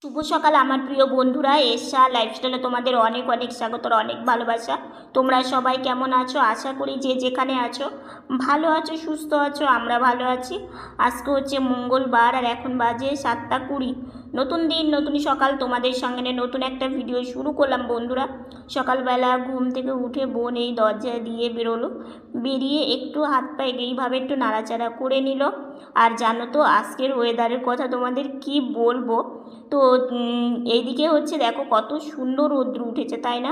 শুভ সকাল আমার প্রিয় বন্ধুরা, এশা লাইফস্টাইলে তোমাদের অনেক অনেক স্বাগত, অনেক ভালোবাসা। তোমরা সবাই কেমন আছো? আশা করি যে যেখানে আছো ভালো আছো, সুস্থ আছো। আমরা ভালো আছি। আজকে হচ্ছে মঙ্গলবার আর এখন বাজে 7টা 20। নতুন দিন, নতুন সকাল, তোমাদের সঙ্গে নতুন একটা ভিডিও শুরু করলাম বন্ধুরা। সকালবেলা ঘুম থেকে উঠে বোন এই দরজা দিয়ে বেরোলো, বেরিয়ে একটু হাত পা এইভাবে একটু নাড়াচাড়া করে নিল। আর জানো তো আজকের ওয়েদারের কথা তোমাদের কি বলবো। তো এইদিকে হচ্ছে দেখো কত সুন্দর রৌদ্র উঠেছে, তাই না?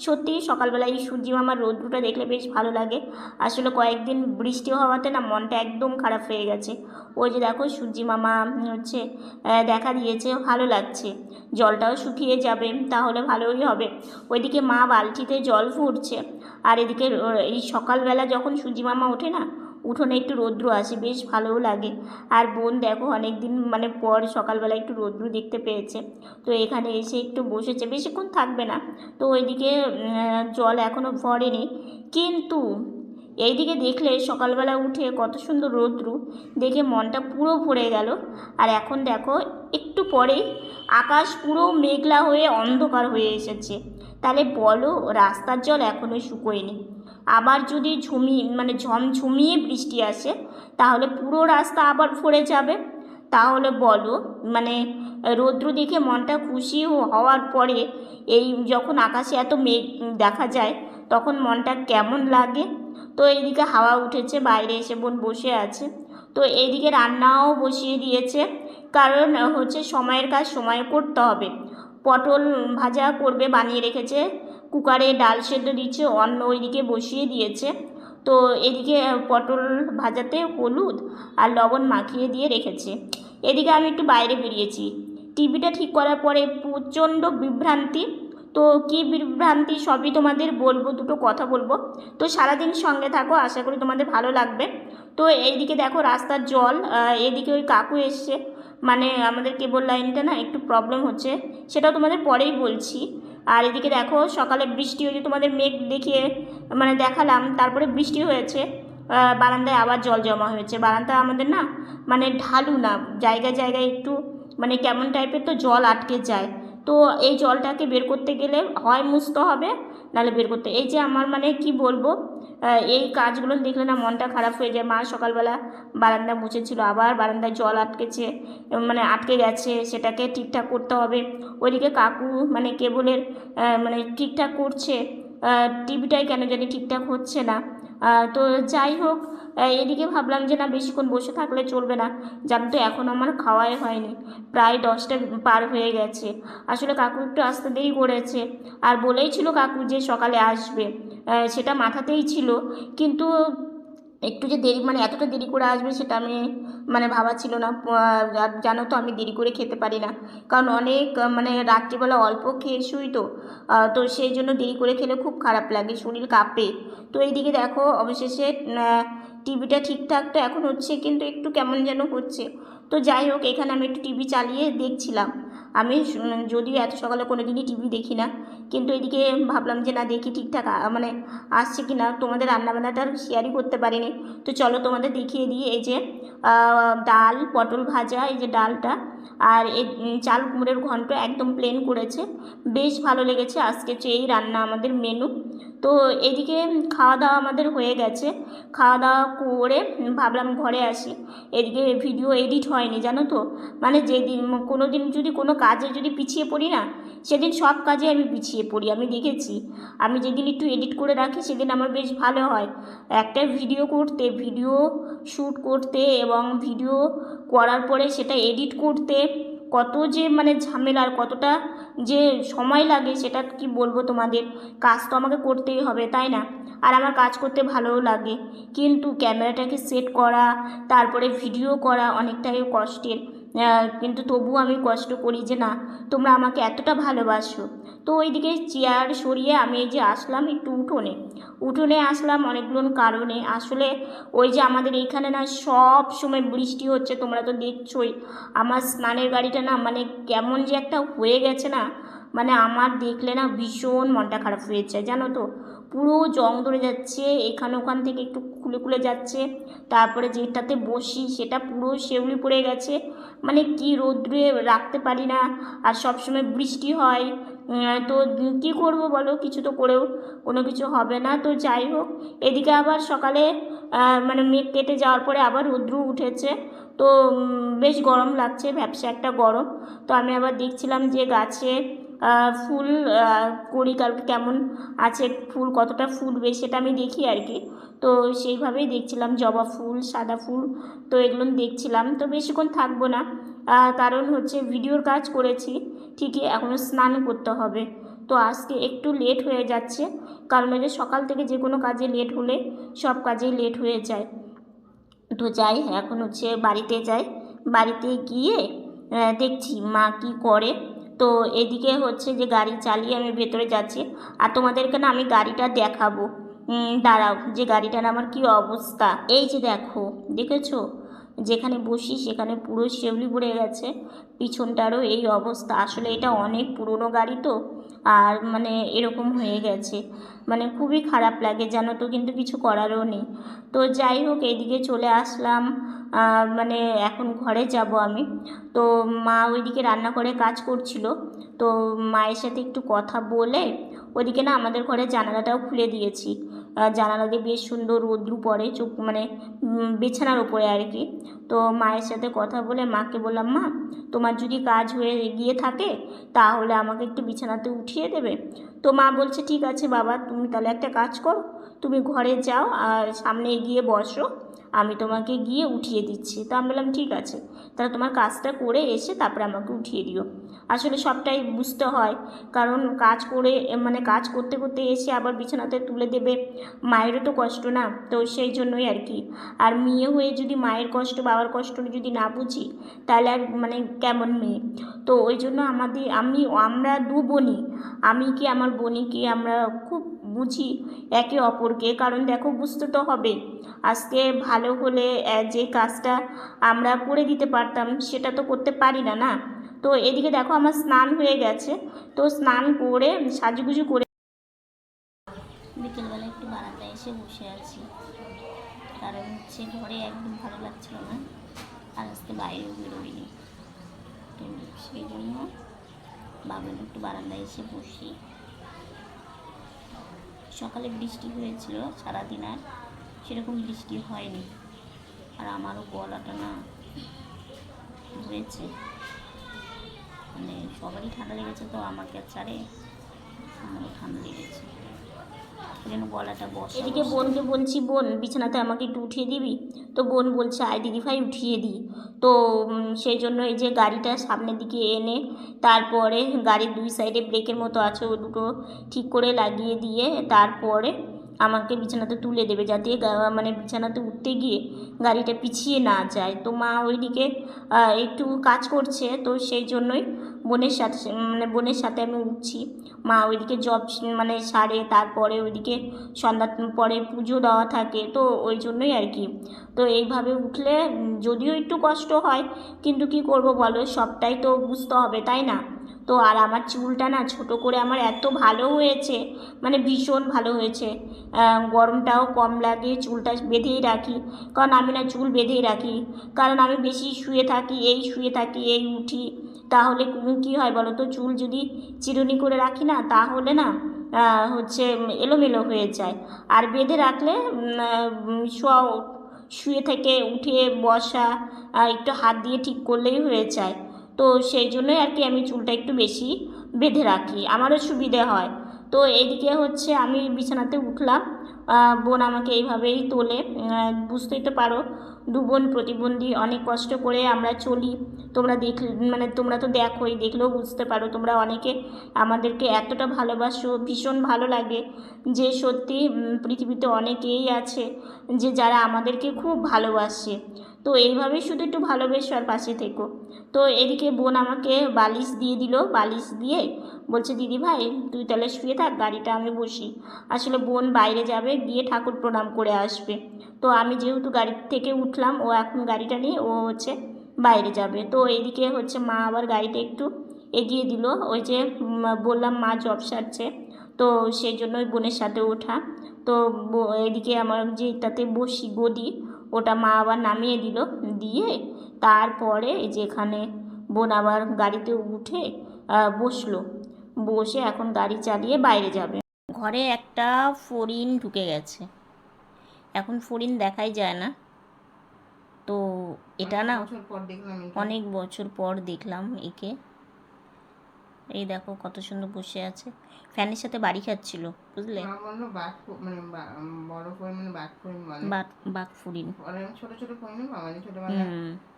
সত্যি সকালবেলা এই সূর্যি মামার রৌদ্রটা দেখলে বেশ ভালো লাগে। আসলে কয়েকদিন বৃষ্টি হওয়াতে না মনটা একদম খারাপ হয়ে গেছে। ওই যে দেখো সূর্যি মামা হচ্ছে দেখা দিয়েছে, ভালো লাগছে। জলটাও শুকিয়ে যাবে, তাহলে ভালোই হবে। ওইদিকে মা বালতিতে জল ফুটছে, আর এদিকে এই সকালবেলা যখন সূর্যি মামা ওঠে না, উঠোনে একটু রৌদ্র আসে, বেশ ভালোও লাগে। আর বোন দেখো অনেক দিন পর সকালবেলা একটু রৌদ্র দেখতে পেয়েছে, তো এখানে এসে একটু বসেছে, বেশিক্ষণ থাকবে না। তো ওইদিকে জল এখনও ভরেনি, কিন্তু এইদিকে দেখলে সকালবেলা উঠে কত সুন্দর রৌদ্র দেখে মনটা পুরো ভরে গেল। আর এখন দেখো একটু পরেই আকাশ পুরো মেঘলা হয়ে অন্ধকার হয়ে এসেছে। তাহলে বলো, রাস্তার জল এখনও শুকোয়নি। আবার যদি ঝমঝমিয়ে বৃষ্টি আসে, তাহলে পুরো রাস্তা আবার ভরে যাবে। তাহলে বলো, মানে রৌদ্র দেখে মনটা খুশি হওয়ার পরে এই যখন আকাশে এত মেঘ দেখা যায়, তখন মনটা কেমন লাগে। তো এইদিকে হাওয়া উঠেছে, বাইরে এসে বোন বসে আছে। তো এইদিকে রান্নাও বসিয়ে দিয়েছে, কারণ হচ্ছে সময়ের কাজ সময়ে করতে হবে। পটল ভাজা করবে, বানিয়ে রেখেছে। কুকারে ডাল সেদ্ধ দিচ্ছে, অন্ন ওইদিকে বসিয়ে দিয়েছে। তো এদিকে পটল ভাজাতে হলুদ আর লবণ মাখিয়ে দিয়ে রেখেছে। এদিকে আমি একটু বাইরে বেরিয়েছি, টিভিটা ঠিক করার পরে প্রচণ্ড বিভ্রান্তি। তো কী বিভ্রান্তি সবই তোমাদের বলবো, দুটো কথা বলবো। তো সারাদিন সঙ্গে থাকো, আশা করি তোমাদের ভালো লাগবে। তো এইদিকে দেখো রাস্তার জল, এদিকে ওই কাকু এসছে, মানে আমাদের কেবল লাইনটা না একটু প্রবলেম হচ্ছে, সেটাও তোমাদের পরেই বলছি। আর এদিকে দেখো সকালে বৃষ্টি হয়েছে, তোমাদের মেঘ দেখিয়ে দেখালাম, তারপরে বৃষ্টি হয়েছে। বারান্দায় আবার জল জমা হয়েছে। বারান্দা আমাদের না ঢালু না, জায়গায় জায়গায় একটু কেমন টাইপের, তো জল আটকে যায়। তো এই জলটাকে বের করতে গেলে হয় মুছতে হবে, নাহলে বের করতে, এই যে আমার কি বলবো, এই কাজগুলো দেখলে না মনটা খারাপ হয়ে যায়। মা সকালবেলা বারান্দা মুছেছিল, আবার বারান্দায় জল আটকেছে, আটকে গেছে, সেটাকে ঠিকঠাক করতে হবে। ওইদিকে কাকু কেবলের ঠিকঠাক করছে, টিভিটাই কেন জানি ঠিকঠাক হচ্ছে না। তো যাই হোক, এদিকে ভাবলাম যে না বেশিক্ষণ বসে থাকলে চলবে না। জানো তো এখন আমার খাওয়াই হয়নি, প্রায় 10টা পার হয়ে গেছে। আসলে কাকু একটু আসতে দেরি করেছে, আর বলেই ছিল কাকু যে সকালে আসবে, সেটা মাথাতেই ছিল। কিন্তু একটু যে দেরি এতটা দেরি করে আসবে সেটা আমি ভাবা ছিল না। আর জানো তো আমি দেরি করে খেতে পারি না, কারণ অনেক রাত্রিবেলা অল্প খেয়ে শুই, তো তো সেই জন্য দেরি করে খেলে খুব খারাপ লাগে, শরীর কাঁপে। তো এইদিকে দেখো অবশেষে টিভিটা ঠিকঠাক তো এখন হচ্ছে, কিন্তু একটু কেমন যেন হচ্ছে। তো যাই হোক, এখানে আমি একটু টিভি চালিয়ে দেখছিলাম। আমি যদিও এত সকালে কোনো দিনই টিভি দেখি না, কিন্তু এদিকে ভাবলাম যে না দেখি ঠিকঠাক আসছে কি না। তোমাদের রান্নাবান্নাটা শেয়ারই করতে পারিনি, তো চলো তোমাদের দেখিয়ে দিই। এই যে ডাল, পটল ভাজা, এই যে ডালটা, আর এই চাল কুমড়োর ঘন্ট একদম প্লেন করেছে, বেশ ভালো লেগেছে। আজকে হচ্ছে এই রান্না আমাদের মেনু। তো এদিকে খাওয়া দাওয়া আমাদের হয়ে গেছে, খাওয়া দাওয়া করে ভাবলাম ঘরে আসি। এদিকে ভিডিও এডিট হয়নি, জানো তো, যেদিন কোনো দিন যদি কোনো কাজে যদি পিছিয়ে পড়ি না, সেদিন সব কাজে আমি পিছিয়ে পড়ি। আমি দেখেছি, আমি যেদিন একটু এডিট করে রাখি সেদিন আমার বেশ ভালো হয়। একটা ভিডিও করতে, ভিডিও শ্যুট করতে এবং ভিডিও করার পরে সেটা এডিট করতে কত যে ঝামেলার, কতটা যে সময় লাগে সেটা কি বলবো তোমাদের। কাজ তো আমাকে করতেই হবে, তাই না? আর আমার কাজ করতে ভালোও লাগে, কিন্তু ক্যামেরাটাকে সেট করা, তারপরে ভিডিও করা অনেকটাই কষ্টের। কিন্তু তবুও আমি কষ্ট করি যে না, তোমরা আমাকে এতটা ভালোবাসো। তো ওইদিকে চেয়ার সরিয়ে আমি এই যে আসলাম একটু উঠোনে আসলাম অনেকগুলো কারণে। আসলে ওই যে আমাদের এইখানে না সব সময় বৃষ্টি হচ্ছে, তোমরা তো দেখছোই। আমার স্নানের গাড়িটা না কেমন যে একটা হয়ে গেছে না, মানে আমার দেখলে না ভীষণ মনটা খারাপ হয়ে যায় জানো তো। পুরো জং ধরে যাচ্ছে, এখানে ওখান থেকে একটু খুলে খুলে যাচ্ছে, তারপরে যেটাতে বসি সেটা পুরো শেউলি পড়ে গেছে। মানে কি রোদ্রে রাখতে পারি না, আর সবসময় বৃষ্টি হয়। তো কী করব বলো, কিছু তো করেও কোনো কিছু হবে না। তো যাই হোক, এদিকে আবার সকালে মানে মেঘ কেটে যাওয়ার পরে আবার রৌদ্র উঠেছে। তো বেশ গরম লাগছে, ভ্যাপসা একটা গরম। তো আমি আবার দেখছিলাম যে গাছে ফুল করি কালকে কেমন আছে, ফুল কতটা ফুলবে সেটা আমি দেখি আর কি। তো সেইভাবেই দেখছিলাম জবা ফুল, সাদা ফুল, তো এগুলো দেখছিলাম। তো বেশিক্ষণ থাকবো না, কারণ হচ্ছে ভিডিওর কাজ করেছি ঠিকই, এখনও স্নান করতে হবে। তো আজকে একটু লেট হয়ে যাচ্ছে, কারণ এই যে সকাল থেকে যে কোনো কাজে লেট হলে সব কাজেই লেট হয়ে যায়। তো যাই, এখন হচ্ছে বাড়িতে যাই, বাড়িতে গিয়ে দেখছি মা কি করে। তো এদিকে হচ্ছে যে গাড়ি চালিয়ে আমি ভেতরে যাচ্ছি, আর তোমাদেরকে না আমি গাড়িটা দেখাবো। দাঁড়াও, যে গাড়িটার আমার কি অবস্থা। এই যে দেখো, দেখেছো, যেখানে বসি সেখানে পুরো শেউলি পড়ে গেছে, পিছনটারও এই অবস্থা। আসলে এটা অনেক পুরনো গাড়ি তো, আর মানে এরকম হয়ে গেছে, মানে খুবই খারাপ লাগে জানো তো, কিন্তু কিছু করারও নেই। তো যাই হোক, এইদিকে চলে আসলাম, মানে এখন ঘরে যাব আমি। তো মা ওইদিকে রান্নাঘরে কাজ করছিল, তো মায়ের সাথে একটু কথা বলে ওইদিকে না আমাদের ঘরে জানালাটাও খুলে দিয়েছি। জানালা দিয়ে বেশ সুন্দর রোদ্রু পড়ে, চোখ মানে বিছানার ওপরে আর কি। তো মায়ের সাথে কথা বলে মাকে বললাম, মা তোমার যদি কাজ হয়ে গিয়ে থাকে তাহলে আমাকে একটু বিছানাতে উঠিয়ে দেবে। তো মা বলছে, ঠিক আছে বাবা, তুমি তাহলে একটা কাজ করো, তুমি ঘরে যাও আর সামনে এগিয়ে বসো, আমি তোমাকে গিয়ে উঠিয়ে দিচ্ছি। তো আমি বললাম, ঠিক আছে, তাহলে তোমার কাজটা করে এসে তারপরে আমাকে উঠিয়ে দিও। আসলে সবটাই বুঝতে হয়, কারণ কাজ করে মানে কাজ করতে করতে এসে আবার বিছানাতে তুলে দেবে, মায়েরও তো কষ্ট না, তো সেই জন্যই আর কি। আর মেয়ে হয়ে যদি মায়ের কষ্ট বাবার কষ্ট যদি না বুঝি তাহলে আর মানে কেমন মেয়ে। তো ওই জন্য আমরা দু বোনই, আমি কি আমার বোনই কি, আমরা খুব বুঝি একে অপরকে। কারণ দেখো, বুঝতে তো হবে, আজকে ভালো হলে যে কাজটা আমরা করে দিতে পারতাম সেটা তো করতে পারি না, না। তো এদিকে দেখো আমার স্নান হয়ে গেছে, তো স্নান করে সাজুগুজু করে বিকেলবেলা একটু বারান্দায় এসে বসে আছি, কারণ হচ্ছে ঘরে একদম ভালো লাগছিল না, আর আজকে বাইরেও বেরোইনি। তো সেই জন্য ভাবলাম একটু বারান্দায় এসে বসি। সকালে বৃষ্টি হয়েছিল, সারাদিন আর সেরকম বৃষ্টি হয়নি, আর আমারও গলাটা না হয়েছে, মানে সবারই ঠান্ডা লেগেছে, তো আমাকে ছাড়ে আমারও ঠান্ডা লেগেছে, এই জন্য গলাটা বসে। এদিকে বোনকে বলছি, বোন বিছানাতে আমাকে একটু উঠিয়ে দিবি। তো বোন বলছে, আয় দিদিভাই উঠিয়ে দিই। তো সেই জন্য এই যে গাড়িটা সামনের দিকে এনে তারপরে গাড়ির দুই সাইডে ব্রেকের মতো আছে, ও দুটো ঠিক করে লাগিয়ে দিয়ে তারপরে আমাকে বিছানাতে তুলে দেবে, যাতে মানে বিছানাতে উঠতে গিয়ে গাড়িটা পিছিয়ে না যায়। তো মা ওইদিকে একটু কাজ করছে, তো সেই জন্যই বোনের সাথে আমি উঠছি। মা ওইদিকে জব মানে সারে, তারপরে ওইদিকে সন্ধ্যার পরে পুজো দেওয়া থাকে, তো ওই জন্যই আর কি। তো এইভাবে উঠলে যদিও একটু কষ্ট হয়, কিন্তু কি করব বলো, সবটাই তো বুঝতে হবে, তাই না। তো আর আমার চুলটা না ছোট করে আমার এত ভালো হয়েছে, মানে ভীষণ ভালো হয়েছে। গরমটাও কম লাগে, চুলটা বেঁধেই রাখি, কারণ আমি না চুল বেঁধেই রাখি, কারণ আমি বেশি শুয়ে থাকি এই উঠি, তাহলে কী হয় বলো তো, চুল যদি চিরুনি করে রাখি না তাহলে না হচ্ছে এলোমেলো হয়ে যায়, আর বেঁধে রাখলে শুয়ে থেকে উঠে বসা একটু হাত দিয়ে ঠিক করলেই হয়ে যায়। তো সেই জন্যই আর কি আমি চুলটা একটু বেশি বেঁধে রাখি, আমারও সুবিধে হয়। তো এদিকে হচ্ছে আমি বিছানাতে উঠলাম, বোন আমাকে এইভাবেই তোলে। বুঝতেই তো পারো, দু বোন প্রতিবন্ধী, অনেক কষ্ট করে আমরা চলি। তোমরা তো দেখোই, দেখলেও বুঝতে পারো, তোমরা অনেকে আমাদেরকে এতটা ভালোবাসো, ভীষণ ভালো লাগে যে সত্যি পৃথিবীতে অনেকেই আছে যে যারা আমাদেরকে খুব ভালোবাসে। তো এইভাবেই শুধু একটু ভালোবেসো আর পাশে থেকো। তো এদিকে বোন আমাকে বালিশ দিয়ে দিল, বালিশ দিয়ে বলছে, দিদি ভাই তুই তাহলে শুয়ে থাক, গাড়িটা আমি বসি। আসলে বোন বাইরে যাবে, গিয়ে ঠাকুর প্রণাম করে আসবে। তো আমি যেহেতু গাড়ি থেকে উঠলাম, ও এখন গাড়িটা নিয়ে ও হচ্ছে বাইরে যাবে। তো এইদিকে হচ্ছে মা আবার গাড়িটা একটু এগিয়ে দিল। ওই যে বললাম মা জব সারছে, তো সেই জন্য ওই বোনের সাথে ওঠা। তো এদিকে আমার যেটাতে বসি গদি, ওটা মা আবার নামিয়ে দিল, দিয়ে তারপরে এই যে এখানে বোন আবার গাড়িতে উঠে বসলো, বসে এখন গাড়ি চালিয়ে বাইরে যাবে। ঘরে একটা ফড়িং ঢুকে গেছে, এখন ফড়িং দেখাই যায় না। তো এটা না অনেক বছর পর দেখলাম একে। এই দেখো কত সুন্দর বসে আছে, ফ্যানের সাথে বাড়ি খাচ্ছিল, বুঝলে? বাঘ ফড়িং, ছোট ছোট ফড়িং বাঙালি ছোটবেলায়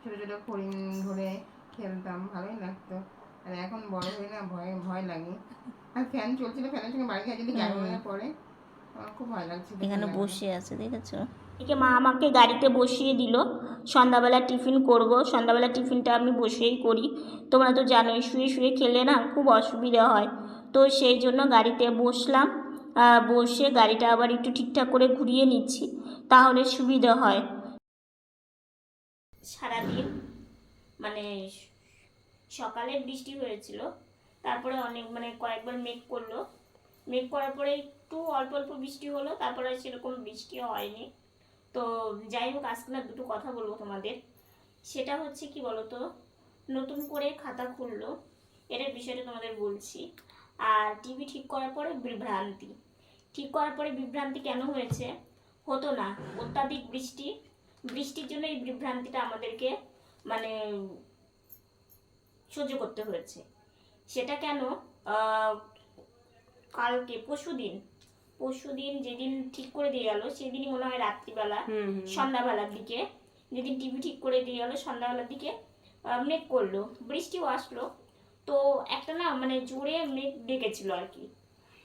ছোট ছোট ফড়িং ধরে খেলতাম, ভালোই লাগতো। আর এখন বড় হয়ে না ভয় ভয় লাগে। আর ফ্যান চলছিল, ফ্যানের সঙ্গে বাড়ি খায় যদি ক্যামেরা পড়ে, আমার খুব ভয় লাগছে। এখানে বসে আছে, দেখেছো? একে মা আমাকে গাড়িতে বসিয়ে দিল, সন্ধ্যাবেলা টিফিন করব। সন্ধ্যাবেলা টিফিনটা আমি বসেই করি, তোমরা তো জানোই শুয়ে শুয়ে খেলে না খুব অসুবিধা হয়। তো সেই জন্য গাড়িতে বসলাম, বসে গাড়িটা আবার একটু ঠিকঠাক করে ঘুরিয়ে নিচ্ছি, তাহলে সুবিধা হয়। সারাদিন মানে সকালে বৃষ্টি হয়েছিল, তারপরে অনেক মানে কয়েকবার মেঘ করলো, মেঘ করার পরে একটু অল্প অল্প বৃষ্টি হলো, তারপরে সেরকম বৃষ্টি হয়নি। তো যাই হোক, আজকে না দুটো কথা বলবো তোমাদের। সেটা হচ্ছে কি বলতো, নতুন করে খাতা খুললো, এটার বিষয়টা তোমাদের বলছি। আর টিভি ঠিক করার পরে বিভ্রান্তি, ঠিক করার পরে বিভ্রান্তি কেন হয়েছে? হতো না, অত্যাধিক বৃষ্টি, বৃষ্টির জন্য এই বিভ্রান্তিটা আমাদেরকে মানে সহ্য করতে হয়েছে। সেটা কেন? কালকে পরশুদিন যেদিন ঠিক করে দিয়ে গেল, সেদিনই মনে হয় রাত্রিবেলা সন্ধ্যাবেলার দিকে, যেদিন টিভি ঠিক করে দিয়ে গেল সন্ধ্যাবেলার দিকে মেঘ করলো, বৃষ্টিও আসলো। তো একটা না মানে জোরে মেঘ ডেকেছিল আর কি।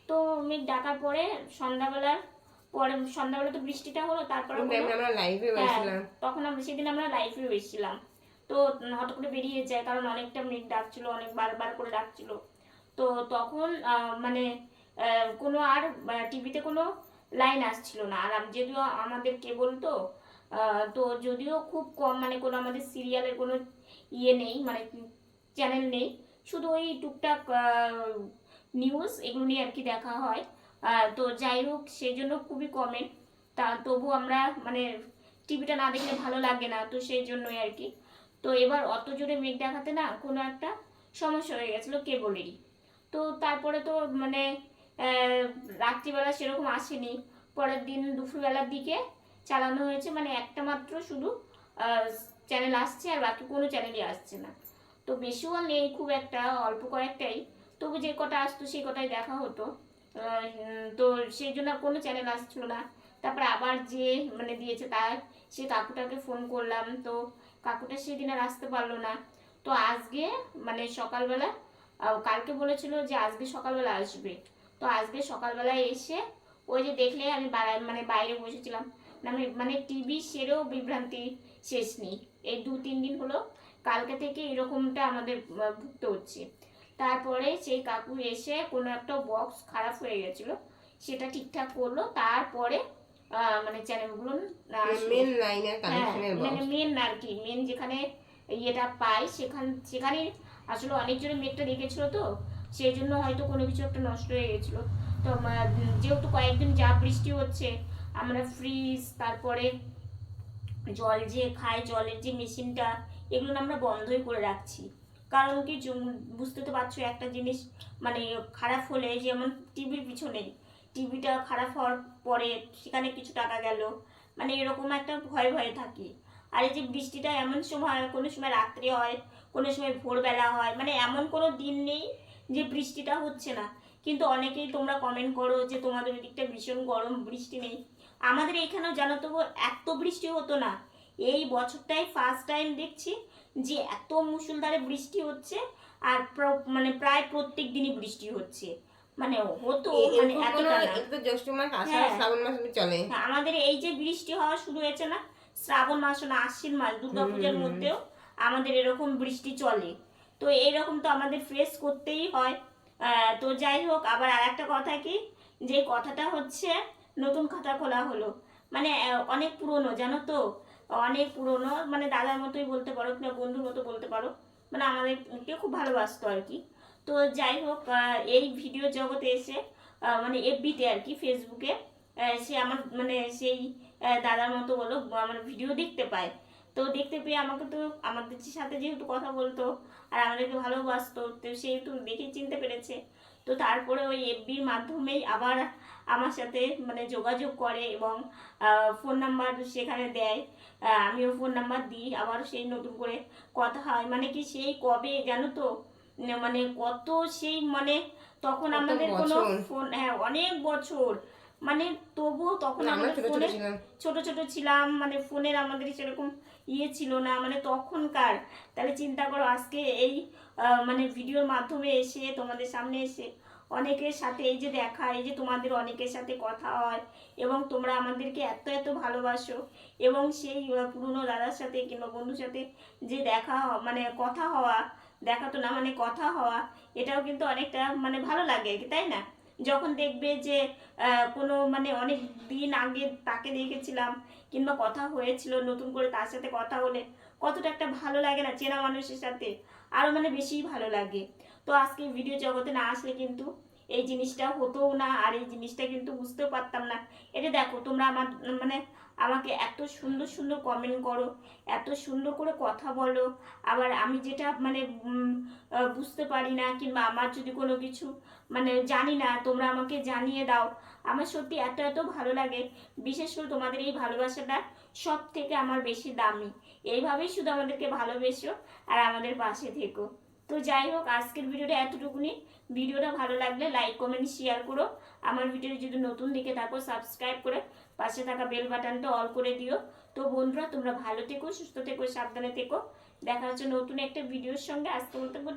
তো মেঘ ডাকার পরে সন্ধ্যাবেলা তো বৃষ্টিটা হলো, তারপরে তখন আমরা সেদিন আমরা লাইভে এসেছিলাম। তো হঠাৎ করে বেরিয়ে যায়, কারণ অনেকটা মেঘ ডাকছিল, অনেক বারবার করে ডাকছিল। তো তখন মানে কোনো আর টিভিতে কোনো লাইন আসছিল না। আর যদিও আমাদের কেবল তো যদিও খুব কম, মানে কোনো আমাদের সিরিয়ালের কোনো ইয়ে নেই, মানে চ্যানেল নেই, শুধু ওই টুকটাক নিউজ এগুলো নিয়ে আর কি দেখা হয়। তো যাই হোক, সেই জন্য খুবই কমেন্ট, তা তবু আমরা মানে টিভিটা না দেখলে ভালো লাগে না, তো সেই জন্যই আর কি। তো এবার অত জোরে মেঘ দেখাতে না কোনো একটা সমস্যা হয়ে গেছিলো কেবলেরই। তো তারপরে তো মানে রাত্রিবেলা সেরকম আসেনি, পরের দিন দুপুরবেলার দিকে চালানো হয়েছে, মানে একটা মাত্র শুধু চ্যানেল আসছে, আর বাকি কোনো চ্যানেলই আসছে না। তো বেশিও নেই খুব একটা, অল্প কয়েকটাই, তবু যে কটা আসতো সেই কটাই দেখা হতো। তো সেই জন্য কোনো চ্যানেল আসছিল না। তারপরে আবার যে মানে দিয়েছে তার সে কাকুটাকে ফোন করলাম, তো কাকুটা সেদিন আর আসতে পারলো না। তো আজকে মানে সকালবেলা, কালকে বলেছিল যে আজকে সকালবেলা আসবে, তো আজকে সকালবেলায় এসে ওই যে দেখলে আমি মানে বাইরে বসেছিলাম, মানে টিভি সেরেও বিভ্রান্তি শেষ নেই। এই 2-3 দিন হলো, কালকে থেকে এরকমটা আমাদের ভুগতে হচ্ছে। তারপরে সেই কাকু এসে কোনো একটা বক্স খারাপ হয়ে গেছিল, সেটা ঠিকঠাক করলো, তারপরে মানে চ্যানেলগুলো মানে মেন আর কি, মেন যেখানে ইয়েটা পাই সেখানে আসলে অনেক জোরে মেঘটা রেখেছিল, তো সেই জন্য হয়তো কোনো কিছু একটা নষ্ট হয়ে গেছিলো। তো যেহেতু কয়েকদিন যা বৃষ্টি হচ্ছে, আমরা ফ্রিজ, তারপরে জল যে খাই, জলের যে মেশিনটা, এগুলো আমরা বন্ধই করে রাখছি। কারণ কি, বুঝতে তো পারছো একটা জিনিস মানে খারাপ হলে, যেমন টিভির পিছনেই, টিভিটা খারাপ হওয়ার পরে সেখানে কিছু টাকা গেল, মানে এরকম একটা ভয়ে ভয়ে থাকি। আর এই যে বৃষ্টিটা এমন সময়, কোনো সময় রাত্রে হয়, কোনো সময় ভোরবেলা হয়, মানে এমন কোনো দিন নেই যে বৃষ্টিটা হচ্ছে না। কিন্তু অনেকেই তোমরা কমেন্ট করো যে তোমাদের ওদিকটা ভীষণ গরম, বৃষ্টি নেই। আমাদের এখানেও জানো তো এত বৃষ্টি হতো না, এই বছরটাই ফার্স্ট টাইম দেখছি যে এত মুষলধারে বৃষ্টি হচ্ছে। আর মানে প্রায় প্রত্যেক দিনই বৃষ্টি হচ্ছে, মানে হতো মানে এতটা না। জ্যৈষ্ঠ মাস, আষাঢ় শ্রাবণ মাস চলে। আমাদের এই যে বৃষ্টি হওয়া শুরু হয়েছে না, শ্রাবণ মাস না আশ্বিন মাস, দুর্গাপূজার মধ্যেও আমাদের এরকম বৃষ্টি চলে। তো এইরকম তো আমাদের ফেস করতেই হয়। তো যাই হোক, আবার আর একটা কথা কি, যে কথাটা হচ্ছে নতুন খাতা খোলা হলো, মানে অনেক পুরনো জানো তো, অনেক পুরনো, মানে দাদার মতোই বলতে পারো, কিংবা বন্ধুর মতো বলতে পারো, মানে আমাদেরকে খুব ভালোবাসতো আর কি। তো যাই হোক, এই ভিডিও জগতে এসে মানে এফবিতে আর কি, ফেসবুকে সে আমার মানে সেই দাদার মতো বলো আমার ভিডিও দেখতে পায়। তো দেখতে পেয়ে আমাকে তো আমাদের সাথে যেহেতু কথা বলতো আর আমাদেরকে ভালোবাসতো, তো সেহেতু দেখে চিনতে পেরেছে। তো তারপরে ওই এফবির মাধ্যমেই আবার আমার সাথে মানে যোগাযোগ করে এবং ফোন নাম্বার সেখানে দেয়। আমিও ফোন নাম্বার দিই, আবার সেই নতুন করে কথা হয়। মানে কি সেই কবে জানো তো, মানে কত সেই মানে তখন কত আমাদের কোনো বছর। ফোন, হ্যাঁ অনেক বছর, মানে তবুও তখন আমরা আমাদের ছোট ছোট ফোনে ছিলাম। ছোট ছোট ছিলাম, মানে ফোনের আমাদের সেরকম ইয়ে ছিল না মানে তখনকার। তাহলে চিন্তা করো আজকে এই মানে ভিডিওর মাধ্যমে এসে তোমাদের সামনে এসে অনেকের সাথে এই যে দেখা, এই যে তোমাদের অনেকের সাথে কথা হয় এবং তোমরা আমাদেরকে এত এত ভালোবাসো, এবং সেই পুরনো দাদার সাথে কিংবা বন্ধুর সাথে যে দেখা মানে কথা হওয়া, দেখা তো না মানে কথা হওয়া, এটাও কিন্তু অনেকটা মানে ভালো লাগে, তাই না? যখন দেখবে যে কোনো মানে অনেক দিন আগে তাকে দেখেছিলাম কিংবা কথা হয়েছিল, নতুন করে তার সাথে কথা হলে কতটা একটা ভালো লাগে না, চেনা মানুষের সাথে আরও মানে বেশিই ভালো লাগে। তো আজকে ভিডিও জগতে না আসলে কিন্তু এই জিনিসটা হতোও না, আর এই জিনিসটা কিন্তু বুঝতেও পারতাম না। এটা দেখো তোমরা আমার মানে আমাকে এত সুন্দর সুন্দর কমেন্ট করো, এত সুন্দর করে কথা বলো, আবার আমি যেটা মানে বুঝতে পারি না কিংবা আমার যদি কোনো কিছু মানে জানি না তোমরা আমাকে জানিয়ে দাও। আমার সত্যি এত এত ভালো লাগে। বিশেষ করে তোমাদের এই ভালোবাসাটা সব থেকে আমার বেশি দামি। এইভাবেই শুধু আমাদেরকে ভালোবেসো আর আমাদের পাশে থেকো। তো যাই হোক, আজকের ভিডিওটা এতটুকুনি। ভিডিওটা ভালো লাগলে লাইক কমেন্ট শেয়ার করো। আমার ভিডিও যদি নতুন দিকে থাকো সাবস্ক্রাইব করে পাশে থাকা বেল বাটনটা অল করে দিও। তো বন্ধুরা তোমরা ভালো থেকো, সুস্থ থেকো, সাবধানে থেকো। দেখা হচ্ছে নতুন একটা ভিডিওর সঙ্গে। আজকে মতো